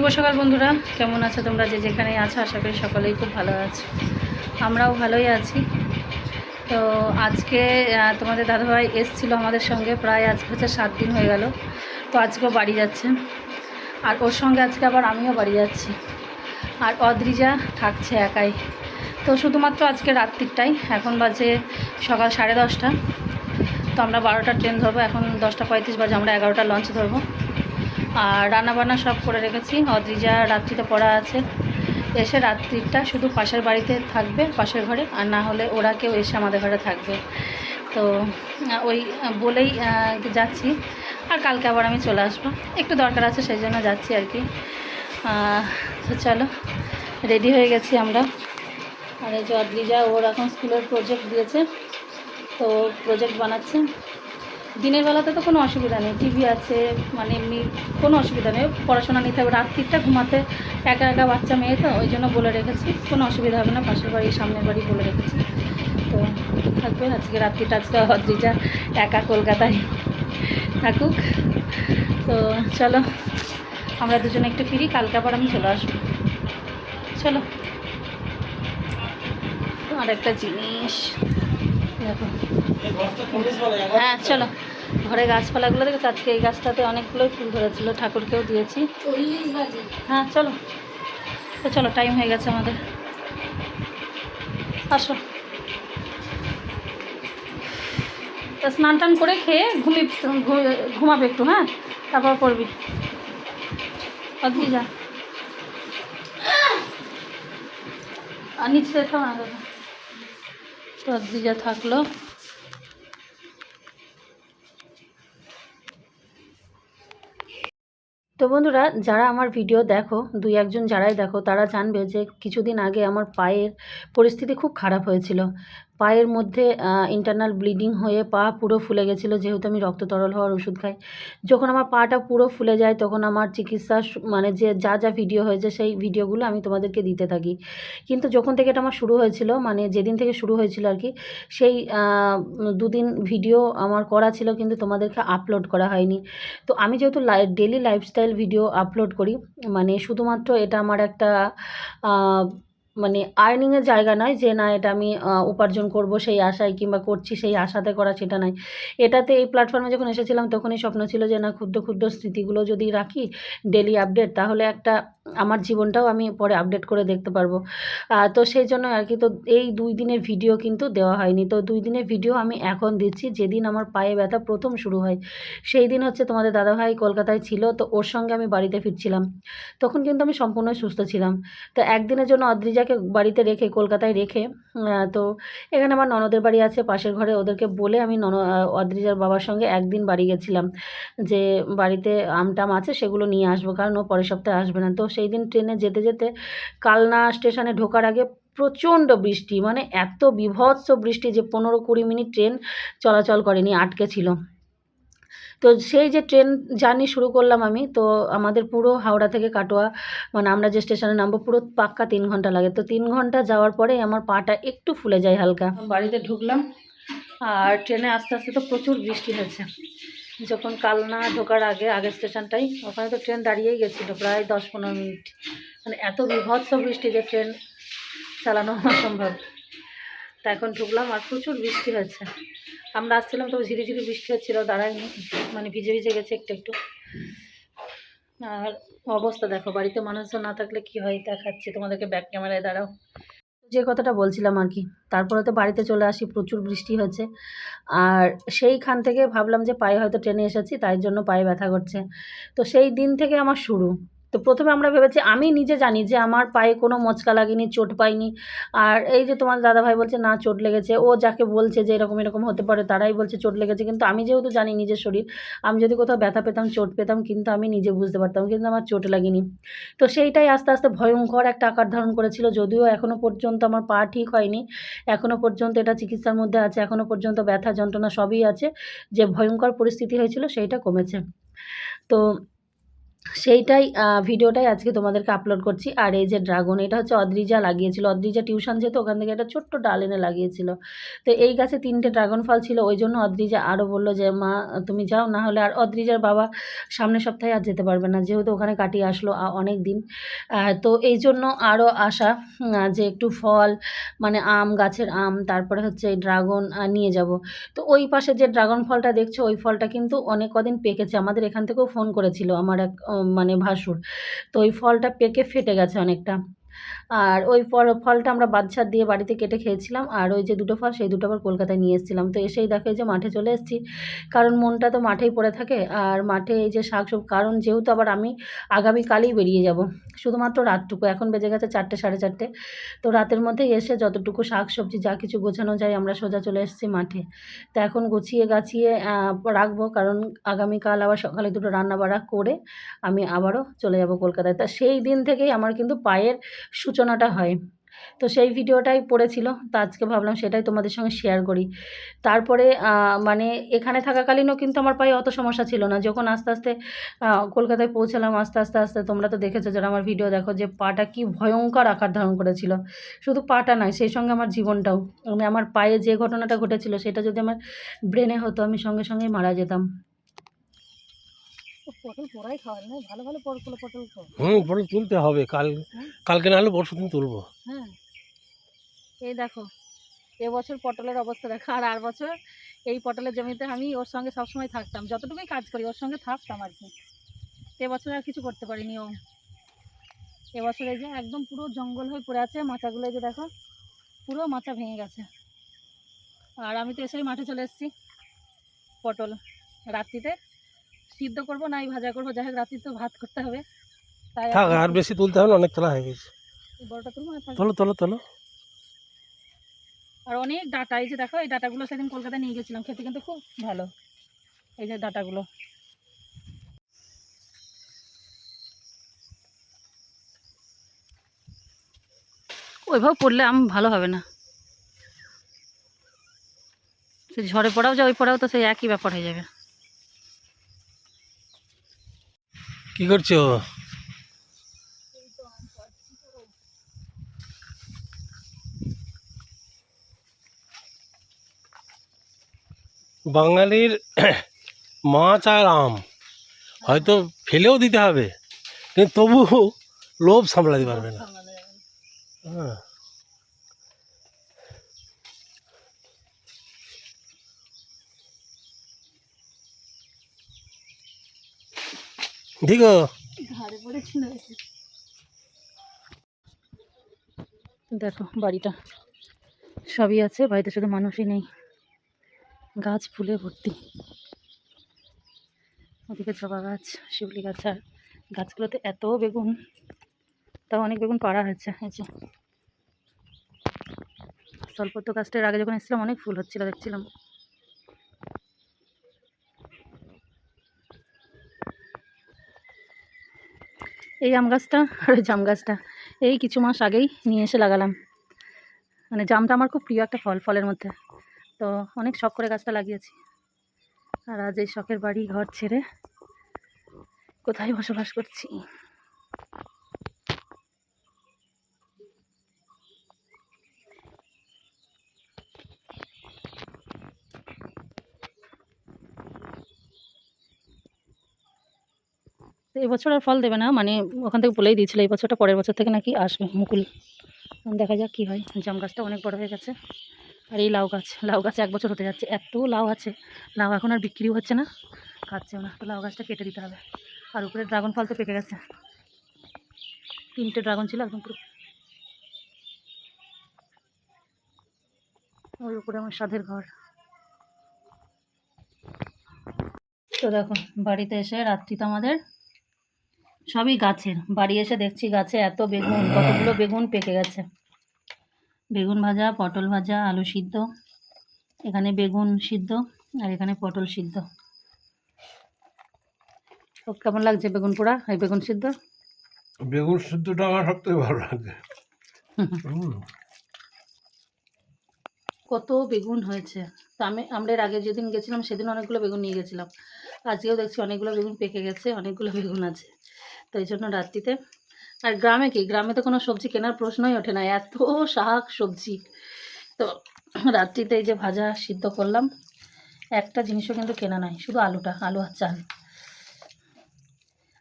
শুভ সকাল বন্ধুরা, কেমন আছো তোমরা? যে যেখানেই আছো আশা করি সকলেই খুব ভালো আছো। আমরাও ভালোই আছি। তো আজকে তোমাদের দাদাভাই এসেছিলো আমাদের সঙ্গে, প্রায় আজকে হচ্ছে 7 দিন হয়ে গেল। তো আজকেও বাড়ি যাচ্ছে, আর ওর সঙ্গে আজকে আবার আমিও বাড়ি যাচ্ছি। আর অদ্রিজা থাকছে একাই। তো শুধুমাত্র আজকে রাত্রিটাই, এখন বাজে সকাল 10:30। তো আমরা 12টার ট্রেন ধরবো, এখন 10:35 বাজে, আমরা 11টার লঞ্চ ধরবো। আর রান্নাবান্না সব করে রেখেছি। অদ্রিজা রাত্রিতে পড়া আছে, এসে রাত্রিটা শুধু পাশের বাড়িতে থাকবে, পাশের ঘরে, আর না হলে ওরা কেউ এসে আমাদের ঘরে থাকবে। তো ওই বলেই যাচ্ছি। আর কালকে আবার আমি চলে আসবো, একটু দরকার আছে সেই জন্য যাচ্ছি আর কি। তো চলো, রেডি হয়ে গেছি আমরা। আর এই যে অদ্রিজা, ওর এখন স্কুলের প্রজেক্ট দিয়েছে, তো প্রজেক্ট বানাচ্ছে। দিনের বেলাতে তো কোনো অসুবিধা নেই, টিভি আছে, মানে এমনি কোনো অসুবিধা নেই, পড়াশোনা নিতে হবে। রাত্রিটা ঘুমাতে একা একা বাচ্চা মেয়ে, তো ওই জন্য বলে রেখেছি কোনো অসুবিধা হবে না। পাশের বাড়ি সামনের বাড়ি বলে রেখেছি, তো থাকবে আজকে রাত্রিটা। আজকে অদ্রিজা একা কলকাতায় থাকুক। তো চলো, আমরা দুজনে একটু ফিরি, কালকে আবার আমি চলে আসবো। চলো। আর একটা জিনিস দেখো, হ্যাঁ চলো। ঘরে গাছপালাগুলো দেখেছো? আজকে এই গাছটাতে অনেকগুলোই ফুল ধরেছিল, ঠাকুরকেও দিয়েছি। হ্যাঁ চলো। তো চলো, টাইম হয়ে গেছে আমাদের, আসো। তা স্নান টান করে খেয়ে ঘুমাবে একটু, হ্যাঁ, তারপর করবি। অদ্রিজা আর নিচে থাও না দাদা। তো অদ্রিজা থাকলো। তো বন্ধুরা, যারা আমার ভিডিও দেখো, 2-1 জন যারাই দেখো, তারা জানবে যে কিছুদিন আগে আমার পায়ের পরিস্থিতি খুব খারাপ হয়েছিল। পায়ের মধ্যে ইন্টারনাল ব্লিডিং হয়ে পা পুরো ফুলে গেছিলো, যেহেতু আমি রক্ত তরল হওয়ার ওষুধ খাই। যখন আমার পাটা পুরো ফুলে যায়, তখন আমার চিকিৎসা মানে যে যা ভিডিও হয়েছে সেই ভিডিওগুলো আমি তোমাদেরকে দিতে থাকি। কিন্তু যখন থেকে এটা আমার শুরু হয়েছিল, মানে যেদিন থেকে শুরু হয়েছিল আর কি, সেই 2 দিন ভিডিও আমার করা ছিল, কিন্তু তোমাদেরকে আপলোড করা হয়নি। তো আমি যেহেতু ডেলি লাইফস্টাইল ভিডিও আপলোড করি, মানে শুধুমাত্র এটা আমার একটা মানে আর্নিংয়ের জায়গা নয়, যে না এটা আমি উপার্জন করব সেই আশায়, কিংবা করছি সেই আশাতে করা, সেটা নয়। এটাতে এই প্ল্যাটফর্মে যখন এসেছিলাম তখনই স্বপ্ন ছিল যে না, ক্ষুদ্র ক্ষুদ্র স্মৃতিগুলো যদি রাখি ডেলি আপডেট, তাহলে একটা আমার জীবনটাও আমি পরে আপডেট করে দেখতে পারবো। তো সেই জন্য আর কি। তো এই 2 দিনের ভিডিও কিন্তু দেওয়া হয়নি। তো 2 দিনের ভিডিও আমি এখন দিচ্ছি। যেদিন আমার পায়ে ব্যথা প্রথম শুরু হয়, সেই দিন হচ্ছে তোমাদের দাদাভাই কলকাতায় ছিল, তো ওর সঙ্গে আমি বাড়িতে ফিরছিলাম। তখন কিন্তু আমি সম্পূর্ণ সুস্থ ছিলাম। তো একদিনের জন্য অদ্রিজাকে বাড়িতে রেখে, কলকাতায় রেখে, তো এখানে আমার ননদের বাড়ি আছে পাশের ঘরে, ওদেরকে বলে আমি অদ্রিজার বাবার সঙ্গে একদিন বাড়ি গেছিলাম, যে বাড়িতে আমটাম আছে সেগুলো নিয়ে আসবো, কারণ ও পরের সপ্তাহে আসবে না। তো সেই দিন ট্রেনে যেতে যেতে কালনা স্টেশনে ঢোকার আগে প্রচণ্ড বৃষ্টি, মানে এত বীভৎস বৃষ্টি যে 15-20 মিনিট ট্রেন চলাচল করেনি, আটকে ছিল। তো সেই যে ট্রেন জার্নি শুরু করলাম আমি, তো আমাদের পুরো হাওড়া থেকে কাটোয়া, মানে আমরা যে স্টেশনে নামবো, পুরো পাক্কা 3 ঘন্টা লাগে। তো 3 ঘন্টা যাওয়ার পরে আমার পাটা একটু ফুলে যায় হালকা। বাড়িতে ঢুকলাম, আর ট্রেনে আস্তে আস্তে তো প্রচুর বৃষ্টি হয়েছে। যখন কালনা ঢোকার আগে, আগের স্টেশনটাই, ওখানে তো ট্রেন দাঁড়িয়েই গেছিলো প্রায় 10-15 মিনিট। মানে এত বীভৎস বৃষ্টি যে ট্রেন চালানো অসম্ভব। তা এখন ঢুকলাম, আর প্রচুর বৃষ্টি হয়েছে। আমরা আসছিলাম তো ঝিরিঝিরি বৃষ্টি হচ্ছিল, দাঁড়ায়নি, মানে ভিজে ভিজে গেছে একটু একটু। আর অবস্থা দেখো, বাড়িতে মানুষজন না থাকলে কি হয় দেখাচ্ছি তোমাদেরকে, ব্যাক ক্যামেরায় দাঁড়াও। যে কথাটা বলছিলাম আর কি, তারপরে তো বাড়িতে চলে আসি, প্রচুর বৃষ্টি হচ্ছে। আর সেইখান থেকে ভাবলাম যে পায়ে হয়তো ট্রেনে এসেছি, তাই জন্য পায়ে ব্যথা করছে। তো সেই দিন থেকে আমার শুরু। তো প্রথমে আমরা ভেবেছি, আমি নিজে জানি যে আমার পায়ে কোনো মচকা লাগেনি, চোট পাইনি। আর এই যে তোমার দাদাভাই বলছে না চোট লেগেছে, ও যাকে বলছে যে এরকম এরকম হতে পারে তারাই বলছে চোট লেগেছে, কিন্তু আমি যেহেতু জানি নিজের শরীর, আমি যদি কোথাও ব্যথা পেতাম, চোট পেতাম, কিন্তু আমি নিজে বুঝতে পারতাম, কিন্তু আমার চোট লাগেনি। তো সেইটাই আস্তে আস্তে ভয়ঙ্কর একটা আকার ধারণ করেছিল, যদিও এখনও পর্যন্ত আমার পা ঠিক হয়নি, এখনও পর্যন্ত এটা চিকিৎসার মধ্যে আছে, এখনও পর্যন্ত ব্যথা যন্ত্রণা সবই আছে। যে ভয়ঙ্কর পরিস্থিতি হয়েছিল সেইটা কমেছে। তো সেইটাই ভিডিওটাই আজকে তোমাদেরকে আপলোড করছি। আর এই যে ড্রাগন, এটা হচ্ছে অদ্রিজা লাগিয়েছিল। অদ্রিজা টিউশন যেত, ওখান থেকে একটা ছোট্ট ডাল এনে লাগিয়েছিল। তো এই গাছে 3টে ড্রাগন ফল ছিল, ওই জন্য অদ্রিজা আরও বলল যে মা তুমি যাও, না হলে আর অদ্রিজার বাবা সামনের সপ্তাহে আর যেতে পারবে না, যেহেতু ওখানে কাটিয়ে আসলো অনেক দিন। তো এই জন্য আরও আশা যে একটু ফল মানে আম, গাছের আম, তারপরে হচ্ছে এই ড্রাগন নিয়ে যাব। তো ওই পাশে যে ড্রাগন ফলটা দেখছো, ওই ফলটা কিন্তু অনেক কদিন পেকেছে। আমাদের এখান থেকেও ফোন করেছিল আমার এক মানে ভাসুর। তো ওই ফলটা পেকে ফেটে গেছে অনেকটা। আর ওই ফলটা আমরা বাদশার দিয়ে বাড়িতে কেটে খেয়েছিলাম। আর ওই যে 2টো ফল, সেই 2টো আবার কলকাতায় নিয়ে এসেছিলাম। তো এসেই দেখো এই যে মাঠে চলে এসেছি, কারণ মনটা তো মাঠেই পড়ে থাকে। আর মাঠে এই যে কারণ যেহেতু আবার আমি আগামীকালই বেরিয়ে যাব, শুধুমাত্র রাতটুকু, এখন বেজে গেছে 4টে 4:30। তো রাতের মধ্যেই এসে যতটুকু শাকসবজি যা কিছু গোছানো যায় আমরা সোজা চলে এসেছি মাঠে। তো এখন গুছিয়ে গাছিয়ে রাখবো, কারণ আগামীকাল আবার সকালে 2টো রান্নাবাড়া করে আমি আবারও চলে যাব কলকাতায়। তা সেই দিন থেকেই আমার কিন্তু পায়ের সূচনাটা হয়। তো সেই ভিডিওটাই পড়েছিল। তো আজকে ভাবলাম সেটাই তোমাদের সঙ্গে শেয়ার করি। তারপরে মানে এখানে থাকাকালীনও কিন্তু আমার পায়ে অত সমস্যা ছিল না। যখন আস্তে, আস্তে কলকাতায় পৌঁছালাম, আস্তে, আস্তে, আস্তে তোমরা তো দেখেছো যারা আমার ভিডিও দেখো, যে পাটা কি ভয়ঙ্কর আকার ধারণ করেছিল। শুধু পাটা নয়, সেই সঙ্গে আমার জীবনটাও। মানে আমার পায়ে যে ঘটনাটা ঘটেছিল সেটা যদি আমার ব্রেনে হতো, আমি সঙ্গে সঙ্গেই মারা যেতাম। পটল পোড়াই খাওয়ার না, ভালো ভালো পটল তো। পটল তুলতে হবে কালকে না হলে পরশু দিন তুলবো। হ্যাঁ, এই দেখো এবছর পটলের অবস্থা দেখো। আর বছর এই পটলের জমিতে আমি ওর সঙ্গে সবসময় থাকতাম, যতটুকুই কাজ করি ওর সঙ্গে থাকতাম আর কি। এবছর আর কিছু করতে পারিনি ও। এবছর এই যে একদম পুরো জঙ্গল হয়ে পড়ে আছে, মাচাগুলো এই যে দেখো পুরো মাচা ভেঙে গেছে। আর আমি তো এসেই মাঠে চলে এসেছি। পটল রাত্রিতে সিদ্ধ করবো নাই ভাজা করবো, যাই হোক রাত্রি তো ভাত করতে হবে। তাই থাক, আর বেশি তুলতে হবে না, অনেক তোলা হয়ে গেছে। বড়টা তুলবো না? তোলো তোলো তোলো। আর অনেক ডাটা, এই যে দেখো এই ডাটাগুলো সেদিন কলকাতায় নিয়ে গেছিলাম, খেতে কিন্তু খুব ভালো এই যে ডাটাগুলো। ওইভাবে পড়লে আম ভালো হবে না, সে ঝড়ে পড়াও যা ওই পড়াও তো সেই একই ব্যাপার হয়ে যাবে। কি করছো? বাঙালির মাছ আর আম হয়তো ফেলেও দিতে হবে, কিন্তু তবু লোভ সামলাতে পারবে না। হ্যাঁ, ঠিক দেখো বাড়িটা সবই আছে, বাড়িতে শুধু মানুষই নেই, গাছ ফুলে ভর্তি। ওদিকে জবা গাছ, শিউলি গাছ, আর গাছগুলোতে এত বেগুন, তাও অনেক বেগুন পাড়া হয়েছে। এই যে স্বল্পত্ব গাছটার আগে যখন এসেছিলাম অনেক ফুল হচ্ছিল দেখছিলাম। এই আম গাছটা আর ওই জাম গাছটা এই কিছু মাস আগেই নিয়ে এসে লাগালাম। মানে জামটা আমার খুব প্রিয় একটা ফল, ফলের মধ্যে। তো অনেক শখ করে গাছটা লাগিয়েছি। আর আজ এই শখের বাড়ি ঘর ছেড়ে কোথায় বসবাস করছি। তো এবছর আর ফল দেবে না, মানে ওখান থেকে বলেই দিয়েছিল এই বছরটা পরের বছর থেকে নাকি আসবে মুকুল। দেখা যাক কী হয়। জাম গাছটা অনেক বড় হয়ে গেছে। আর এই লাউ গাছ 1 বছর হতে যাচ্ছে, এত লাউ আছে। লাউ এখন আর বিক্রিও হচ্ছে না, খাচ্ছেও না। তো লাউ গাছটা কেটে দিতে হবে। আর উপরে ড্রাগন ফল তো পেকে গেছে, 3টে ড্রাগন ছিল একদম পুরো। ওর উপরে আমার সাধের ঘর। তো দেখো বাড়িতে এসে রাত্রি তো আমাদের সবই গাছের। বাড়ি এসে দেখছি গাছে এত বেগুন, কতগুলো বেগুন পেকে গেছে। বেগুন ভাজা, পটল ভাজা, আলু সিদ্ধ, এখানে বেগুন সিদ্ধ, আর এখানে পটল সিদ্ধ। তো কেমন লাগছে বেগুন পোড়া, এই বেগুন সিদ্ধ? বেগুন সিদ্ধটা আমার সবথেকে ভালো লাগে। কত বেগুন হয়েছে। তো আমরা এর আগে যেদিন গেছিলাম সেদিন অনেকগুলো বেগুন নিয়ে গেছিলাম। আজকেও দেখছি অনেকগুলো বেগুন পেকে গেছে, অনেকগুলো বেগুন আছে। তো এই জন্য রাত্রিতে, আর গ্রামে কি, গ্রামে তো কোনো সবজি কেনার প্রশ্নই ওঠে না, এত শাক সবজি। তো রাত্রিতে এই যে ভাজা সিদ্ধ করলাম, একটা জিনিসও কিন্তু কেনা নয়, শুধু আলুটা, আলু আর চাল।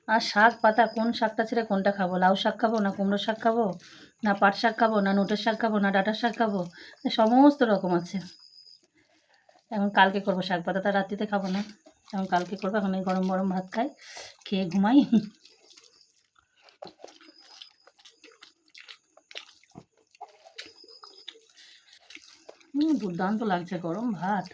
আর শাক পাতা, কোন শাকটা ছেড়ে কোনটা খাবো? লাউ শাক খাবো, না কুমড়ো শাক খাবো, না পাট শাক খাবো, না নোটের শাক খাবো, না ডাঁটার শাক খাবো, সমস্ত রকম আছে। এখন কালকে করবো শাক পাতা, তা রাত্রিতে খাবো না, এখন কালকে করবো। এখন এই গরম গরম ভাত খাই, খেয়ে ঘুমাই। দুর্দান্ত লাগছে গরম ভাত।